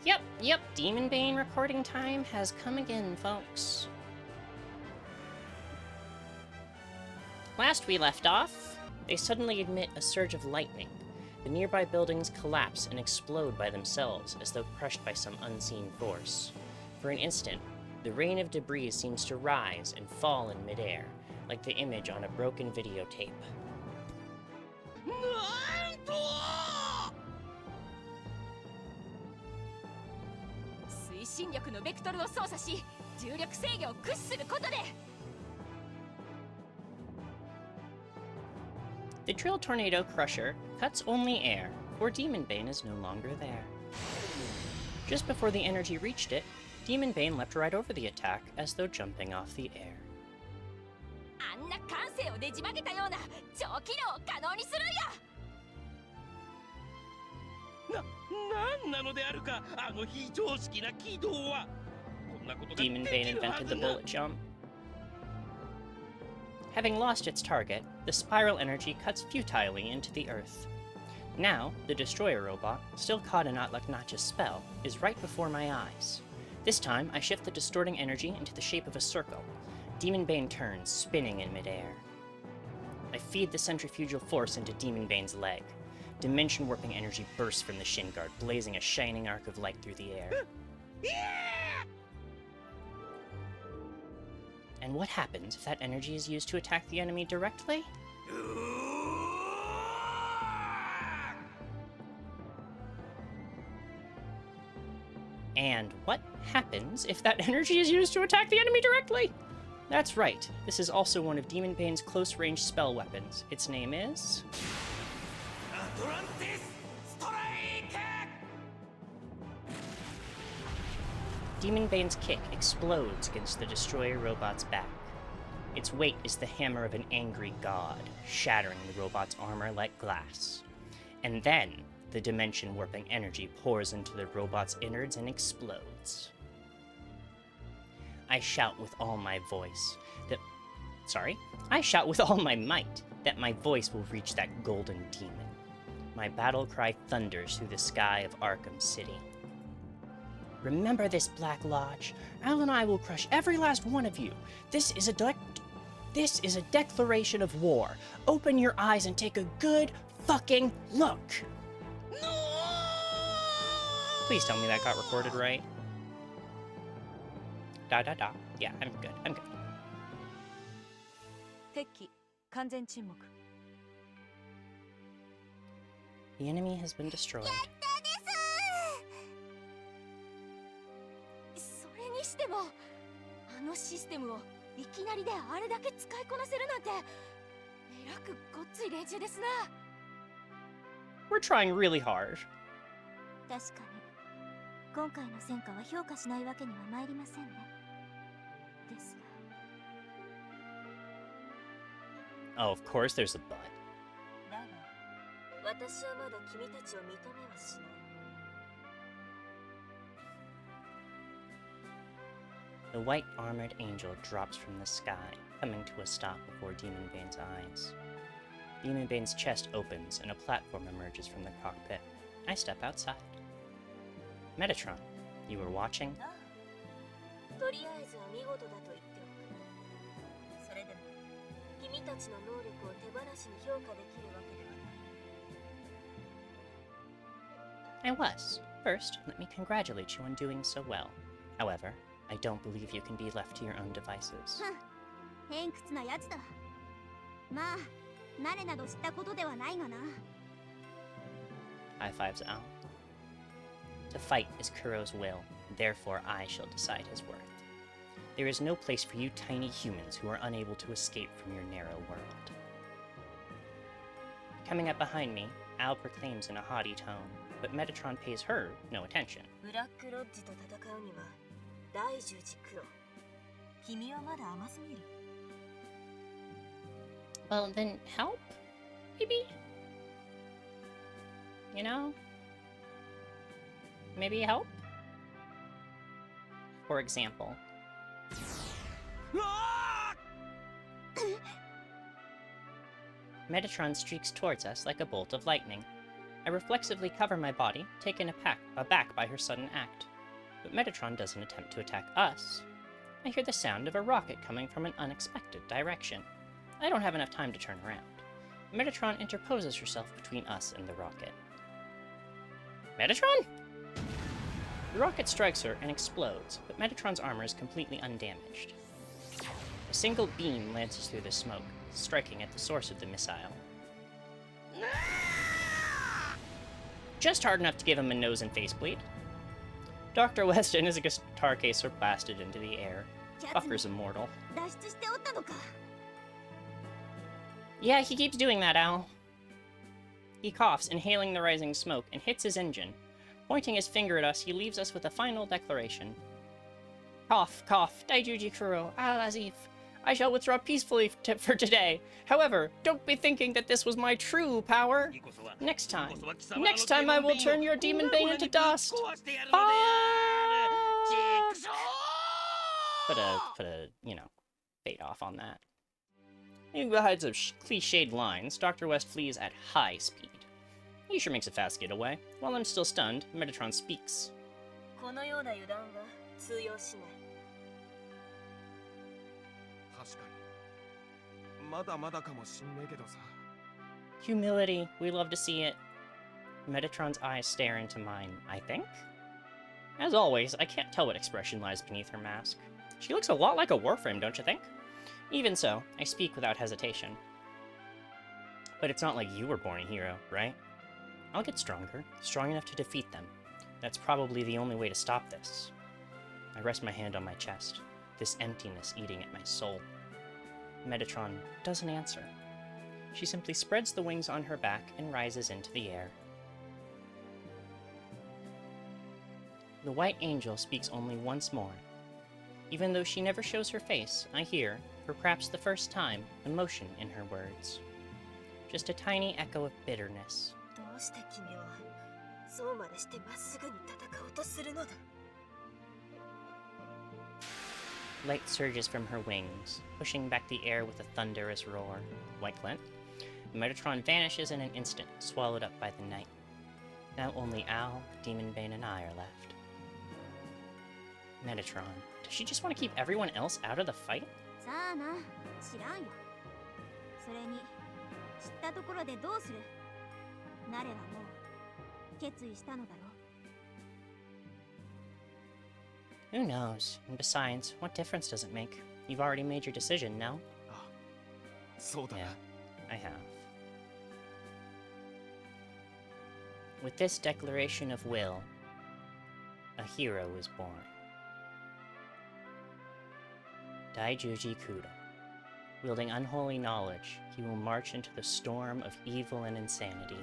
Yep, Demonbane recording time has come again, folks. Last we left off, they suddenly emit a surge of lightning. The nearby buildings collapse and explode by themselves as though crushed by some unseen force. For an instant, the rain of debris seems to rise and fall in midair, like the image on a broken videotape. The Drill Tornado Crusher cuts only air, for Demonbane is no longer there. Just before the energy reached it, Demonbane leapt right over the attack as though jumping off the air. Demonbane invented the bullet jump. Having lost its target, the spiral energy cuts futilely into the earth. Now, the destroyer robot, still caught in Atlach-Nacha's spell, is right before my eyes. This time, I shift the distorting energy into the shape of a circle. Demonbane turns, spinning in midair. I feed the centrifugal force into Demonbane's leg. Dimension warping energy bursts from the shin guard, blazing a shining arc of light through the air. And what happens if that energy is used to attack the enemy directly? And what happens if that energy is used to attack the enemy directly? That's right, this is also one of Demonbane's close-range spell weapons. Its name is... Atlantis! Demonbane's kick explodes against the destroyer robot's back. Its weight is the hammer of an angry god, shattering the robot's armor like glass. And then, the dimension-warping energy pours into the robot's innards and explodes. I shout with all my might that my voice will reach that golden demon. My battle cry thunders through the sky of Arkham City. Remember this, Black Lodge. Al and I will crush every last one of you. This is a declaration of war. Open your eyes and take a good fucking look. No! Please tell me that got recorded right. Da. Yeah, I'm good. The enemy has been destroyed. We're trying really hard. Oh, of course there's a but. The white armored angel drops from the sky, coming to a stop before Demonbane's eyes. Demonbane's chest opens and a platform emerges from the cockpit. I step outside. Metatron, you were watching? I was. First, let me congratulate you on doing so well. However, I don't believe you can be left to your own devices. High fives, Al. To fight is Kurou's will, therefore I shall decide his worth. There is no place for you tiny humans who are unable to escape from your narrow world. Coming up behind me, Al proclaims in a haughty tone, but Metatron pays her no attention. Well, then help? Maybe? You know? Maybe help? For example. Metatron streaks towards us like a bolt of lightning. I reflexively cover my body, taken aback by her sudden act. But Metatron doesn't attempt to attack us. I hear the sound of a rocket coming from an unexpected direction. I don't have enough time to turn around. Metatron interposes herself between us and the rocket. Metatron? The rocket strikes her and explodes, but Metatron's armor is completely undamaged. A single beam lances through the smoke, striking at the source of the missile. Just hard enough to give him a nose and face bleed. Dr. West and his guitar case are blasted into the air. Fucker's immortal. Yeah, he keeps doing that, Al. He coughs, inhaling the rising smoke, and hits his engine. Pointing his finger at us, he leaves us with a final declaration. Cough, cough, Daijuji Kurou, Al-Azif. I shall withdraw peacefully for today. However, don't be thinking that this was my true power. Next time I will turn your Demonbane into dust. Put a, fade off on that. Besides of cliched lines, Dr. West flees at high speed. He sure makes a fast getaway. While I'm still stunned, Metatron speaks. Humility, we love to see it. Metatron's eyes stare into mine, I think? As always, I can't tell what expression lies beneath her mask. She looks a lot like a Warframe, don't you think? Even so, I speak without hesitation. But it's not like you were born a hero, right? I'll get stronger, strong enough to defeat them. That's probably the only way to stop this. I rest my hand on my chest, this emptiness eating at my soul. Metatron doesn't answer. She simply spreads the wings on her back and rises into the air. The White Angel speaks only once more. Even though she never shows her face, I hear, for perhaps the first time, emotion in her words. Just a tiny echo of bitterness. Light surges from her wings, pushing back the air with a thunderous roar. White glint. Metatron vanishes in an instant, swallowed up by the night. Now only Al, Demonbane, and I are left. Metatron. Does she just want to keep everyone else out of the fight? Who knows? And besides, what difference does it make? You've already made your decision, no? Yeah, I have. With this declaration of will, a hero is born. Daijuji Kurou. Wielding unholy knowledge, he will march into the storm of evil and insanity.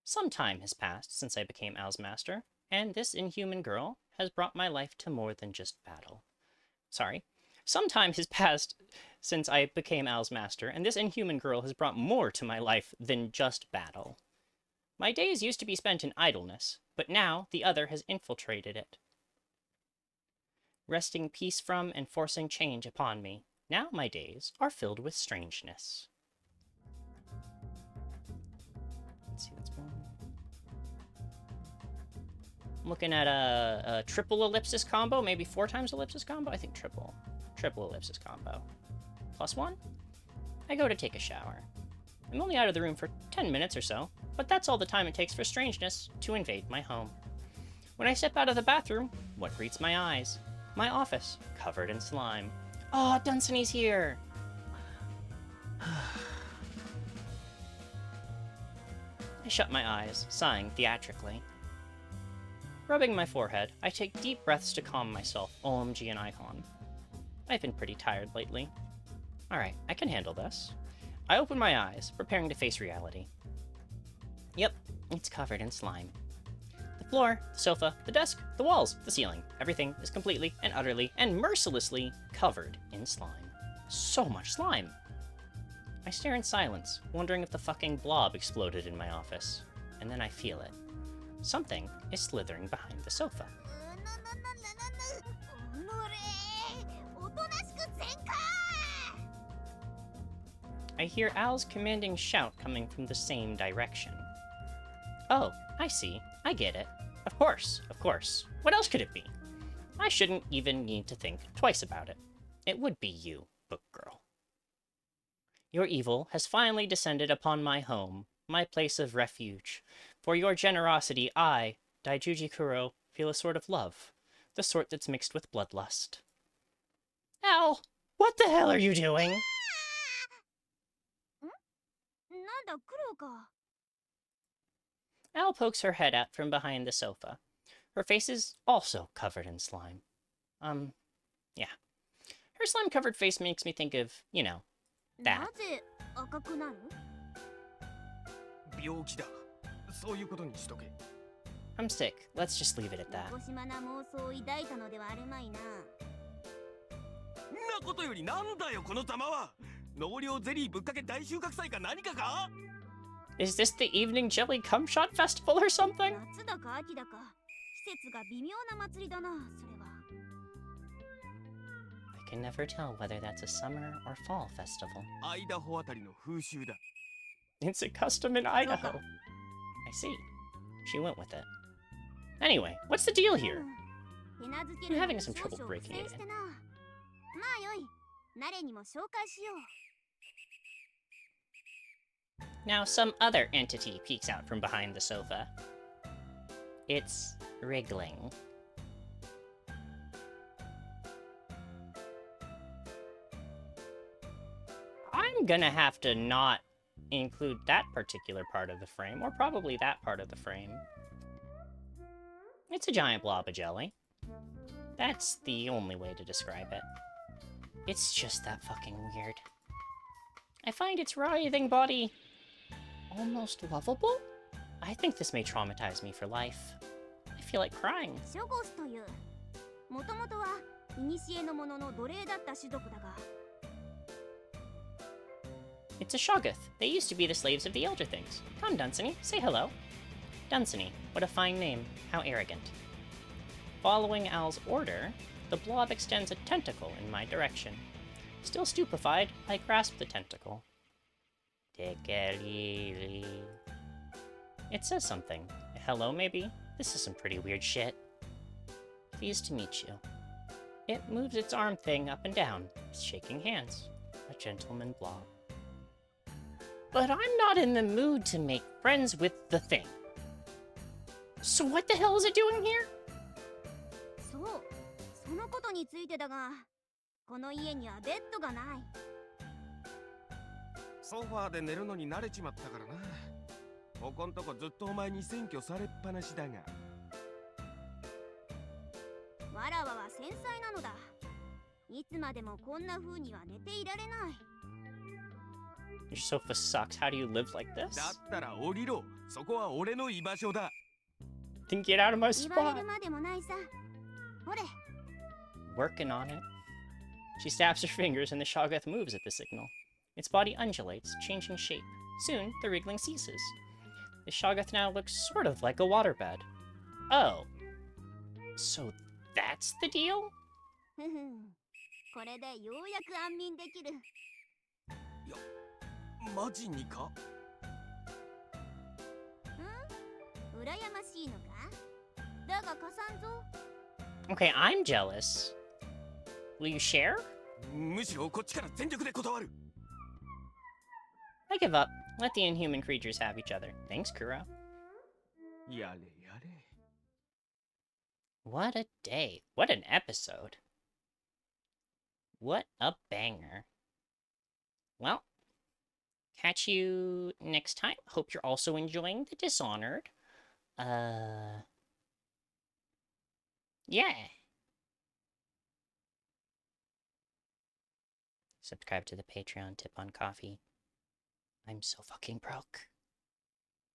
Some time has passed since I became Al's master, and this inhuman girl has brought my life to more than just battle. Some time has passed since I became Al's master, and this inhuman girl has brought more to my life than just battle. My days used to be spent in idleness, but now the other has infiltrated it, wresting peace from and forcing change upon me. Now my days are filled with strangeness. Let's see what's going on. I'm looking at a triple ellipsis combo, maybe 4 times ellipsis combo? I think triple ellipsis combo. +1? I go to take a shower. I'm only out of the room for 10 minutes or so, but that's all the time it takes for strangeness to invade my home. When I step out of the bathroom, what greets my eyes? My office, covered in slime. Oh, Dunsany's here! I shut my eyes, sighing theatrically. Rubbing my forehead, I take deep breaths to calm myself, OMG and Icon. I've been pretty tired lately. Alright, I can handle this. I open my eyes, preparing to face reality. Yep, it's covered in slime. The floor, the sofa, the desk, the walls, the ceiling. Everything is completely and utterly and mercilessly covered in slime. So much slime! I stare in silence, wondering if the fucking blob exploded in my office. And then I feel it. Something is slithering behind the sofa. I hear Al's commanding shout coming from the same direction. Oh, I see. I get it. Of course, of course. What else could it be? I shouldn't even need to think twice about it. It would be you, book girl. Your evil has finally descended upon my home, my place of refuge. For your generosity, I, Daijuji Kurou, feel a sort of love, the sort that's mixed with bloodlust. Al, what the hell are you doing? Al pokes her head out from behind the sofa. Her face is also covered in slime. Yeah. Her slime-covered face makes me think of, you know, that. I'm sick. Let's just leave it at that. Is this the Evening Jelly Cum Shot Festival or something? I can never tell whether that's a summer or fall festival. It's a custom in Idaho. I see. She went with it. Anyway, what's the deal here? I'm having some trouble breaking it in. Now some other entity peeks out from behind the sofa. It's wriggling. I'm gonna have to not include that particular part of the frame, or probably that part of the frame. It's a giant blob of jelly. That's the only way to describe it. It's just that fucking weird. I find its writhing body almost lovable? I think this may traumatize me for life. I feel like crying. It's a Shoggoth. They used to be the slaves of the Elder Things. Come, Dunsany, say hello. Dunsany, what a fine name. How arrogant. Following Al's order, the blob extends a tentacle in my direction. Still stupefied, I grasp the tentacle. It says something. Hello, maybe? This is some pretty weird shit. Pleased to meet you. It moves its arm thing up and down, shaking hands. A gentleman blob. But I'm not in the mood to make friends with the thing. So what the hell is it doing here? Your sofa sucks. How do you live like this? Then get out of my spot. Working on it. She snaps her fingers and the Shoggoth moves at the signal. Its body undulates, changing shape. Soon, the wriggling ceases. The Shoggoth now looks sort of like a waterbed. Oh. So that's the deal? Okay, I'm jealous. Will you share? I give up. Let the inhuman creatures have each other. Thanks, Kurou. What a day. What an episode. What a banger. Well, catch you next time. Hope you're also enjoying The Dishonored. Yeah. Subscribe to the Patreon, tip on coffee. I'm so fucking broke.